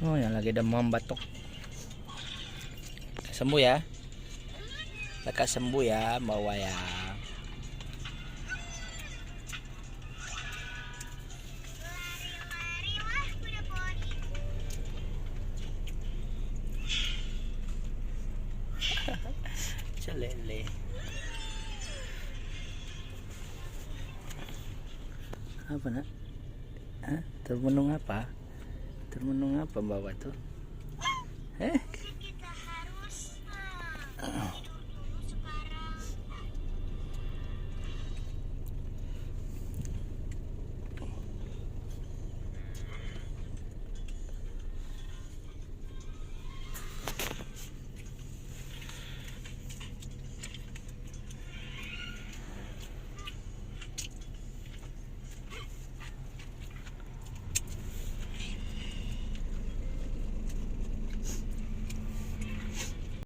Oh, yang lagi demam batuk. Sembuh ya. Lekas sembuh ya, bawa ya. Celele. Apa nak? Hah? Termenung apa? Termenung apa bawa tuh?